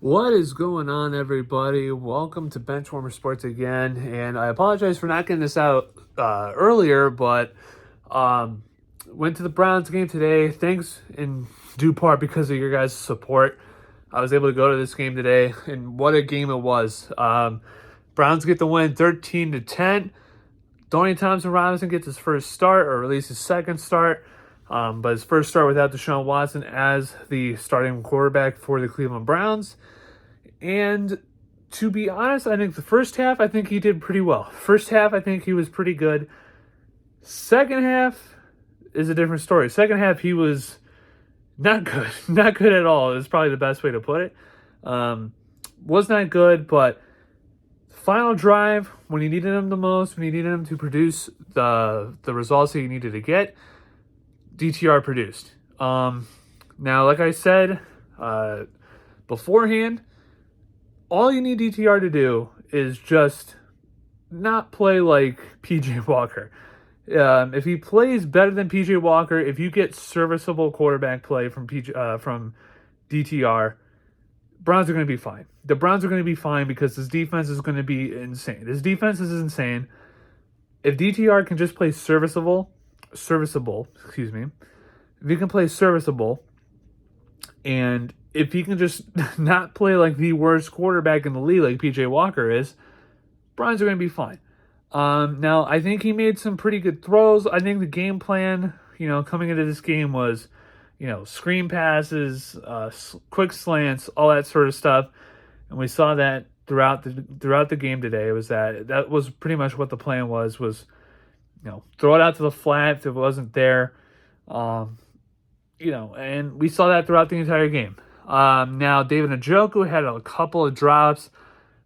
What is going on, everybody? Welcome to Benchwarmer Sports again, and I apologize for not getting this out earlier, but um, went to the Browns game today. Thanks in due part because of your guys' support. I was able to go to this game today, and what a game it was. Browns get the win, 13-10. Dorian Thompson-Robinson gets his first start, or at least his second start. But his first start without Deshaun Watson as the starting quarterback for the Cleveland Browns. And to be honest, I think the first half, I think he did pretty well. First half, I think he was pretty good. Second half is a different story. Second half, he was not good. Not good at all is probably the best way to put it. Was not good, but final drive, when you needed him the most, when you needed him to produce the results that you needed to get, DTR produced. Now, like I said beforehand, all you need DTR to do is just not play like PJ Walker. If he plays better than PJ Walker, if you get serviceable quarterback play from DTR, Browns are going to be fine. The Browns are going to be fine because this defense is going to be insane. This defense is insane. If DTR can just play serviceable, if he can play serviceable, and if he can just not play like the worst quarterback in the league like PJ Walker is, Browns are going to be fine. Now, I think he made some pretty good throws. I think the game plan, coming into this game was, screen passes, quick slants, all that sort of stuff. And we saw that throughout the game today. It was that was pretty much what the plan was, throw it out to the flat if it wasn't there. And we saw that throughout the entire game. Now, David Njoku had a couple of drops.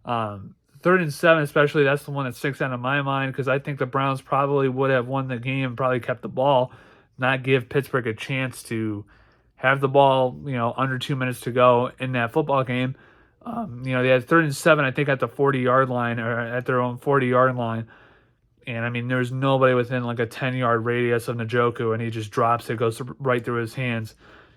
3rd and 7 especially, that's the one that sticks out of my mind because I think the Browns probably would have won the game, probably kept the ball, not give Pittsburgh a chance to have the ball, under 2 minutes to go in that football game. They had 3rd and 7, I think, at the 40-yard line or at their own 40-yard line. And, there's nobody within like a 10-yard radius of Njoku, and he just drops it, goes right through his hands.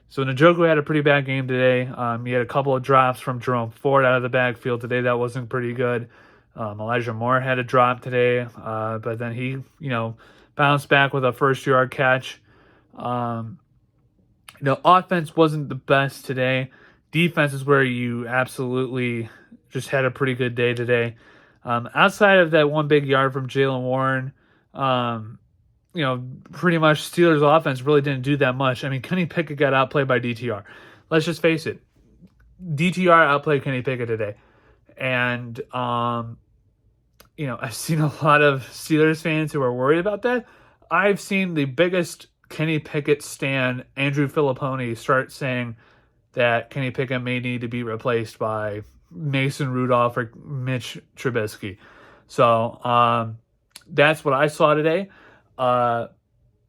So Njoku had a pretty bad game today. He had a couple of drops from Jerome Ford out of the backfield today. That wasn't pretty good. Elijah Moore had a drop today, but then he, bounced back with a first-yard catch. Offense wasn't the best today. Defense is where you absolutely just had a pretty good day today. Outside of that one big yard from Jaylen Warren, pretty much Steelers offense really didn't do that much. Kenny Pickett got outplayed by DTR. Let's just face it. DTR outplayed Kenny Pickett today. And, I've seen a lot of Steelers fans who are worried about that. I've seen the biggest Kenny Pickett stan, Andrew Filipponi, start saying that Kenny Pickett may need to be replaced by Mason Rudolph or Mitch Trubisky. So that's what I saw today. But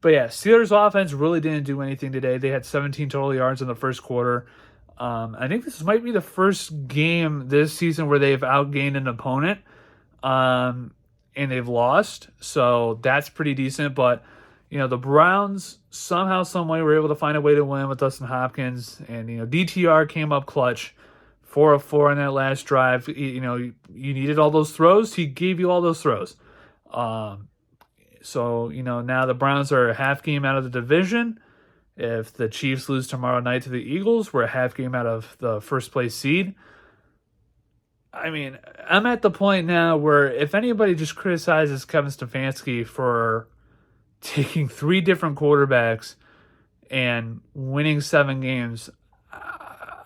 yeah, Steelers offense really didn't do anything today. They had 17 total yards in the first quarter. I think this might be the first game this season where they've outgained an opponent, and they've lost. So that's pretty decent. But, the Browns somehow, some way were able to find a way to win with Dustin Hopkins. And, DTR came up clutch. 4 of 4 on that last drive. You needed all those throws. He gave you all those throws. So, now the Browns are a half game out of the division. If the Chiefs lose tomorrow night to the Eagles, we're a half game out of the first place seed. I'm at the point now where if anybody just criticizes Kevin Stefanski for taking 3 different quarterbacks and winning 7 games,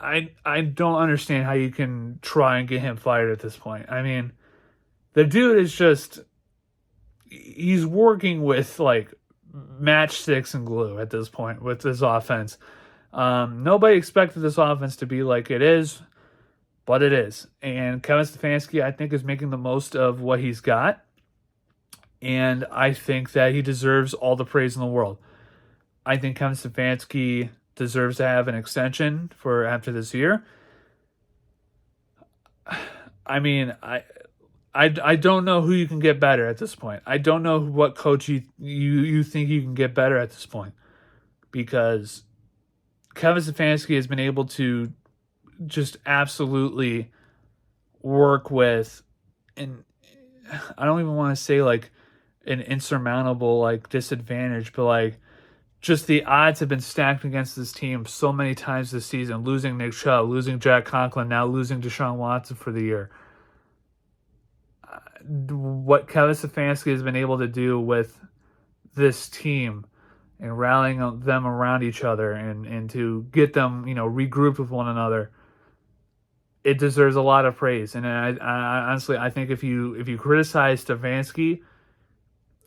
I don't understand how you can try and get him fired at this point. The dude is just, he's working with like matchsticks and glue at this point with this offense. Nobody expected this offense to be like it is, but it is. And Kevin Stefanski, I think, is making the most of what he's got. And I think that he deserves all the praise in the world. I think Kevin Stefanski deserves to have an extension for after this year. I don't know who you can get better at this point. I don't know what coach you think you can get better at this point, because Kevin Stefanski has been able to just absolutely work with, and I don't even want to say like an insurmountable like disadvantage, but like just the odds have been stacked against this team so many times this season, losing Nick Chubb, losing Jack Conklin, now losing Deshaun Watson for the year. What Kevin Stefanski has been able to do with this team and rallying them around each other and to get them, regrouped with one another, it deserves a lot of praise. And I honestly, I think if you criticize Stefanski,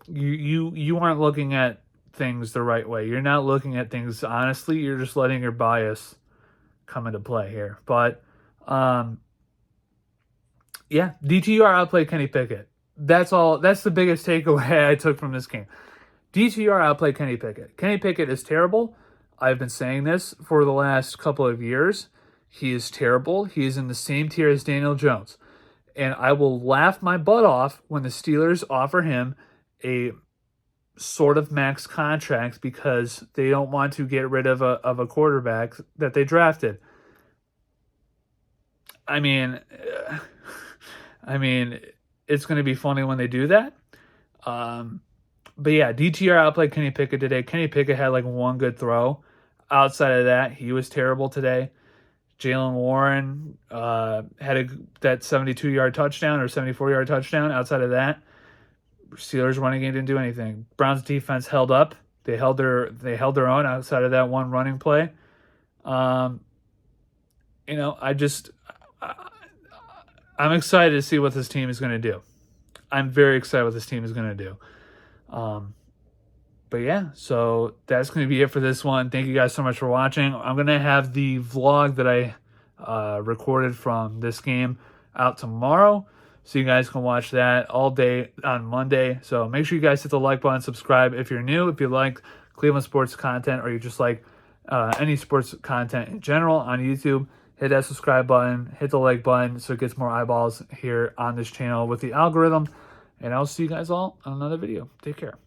you aren't looking at things the right way. You're not looking at things honestly. You're just letting your bias come into play here. But yeah, DTR outplayed Kenny Pickett. That's all. That's the biggest takeaway I took from this game. DTR outplayed Kenny Pickett. Kenny Pickett is terrible. I've been saying this for the last couple of years. He is terrible. He is in the same tier as Daniel Jones. And I will laugh my butt off when the Steelers offer him a sort of max contract because they don't want to get rid of a quarterback that they drafted. I mean, it's going to be funny when they do that. But yeah, DTR outplayed Kenny Pickett today. Kenny Pickett had like one good throw. Outside of that, he was terrible today. Jaylen Warren had that 72-yard touchdown or 74-yard touchdown. Outside of that, Steelers running game didn't do anything. Browns defense held up. They held their own outside of that one running play. I'm excited to see what this team is going to do. I'm very excited what this team is going to do. But yeah, so that's going to be it for this one. Thank you guys so much for watching. I'm going to have the vlog that I recorded from this game out tomorrow, so you guys can watch that all day on Monday. So make sure you guys hit the like button, subscribe if you're new, if you like Cleveland sports content, or you just like any sports content in general on YouTube. Hit that subscribe button, hit the like button so it gets more eyeballs here on this channel with the algorithm. And I'll see you guys all on another video. Take care.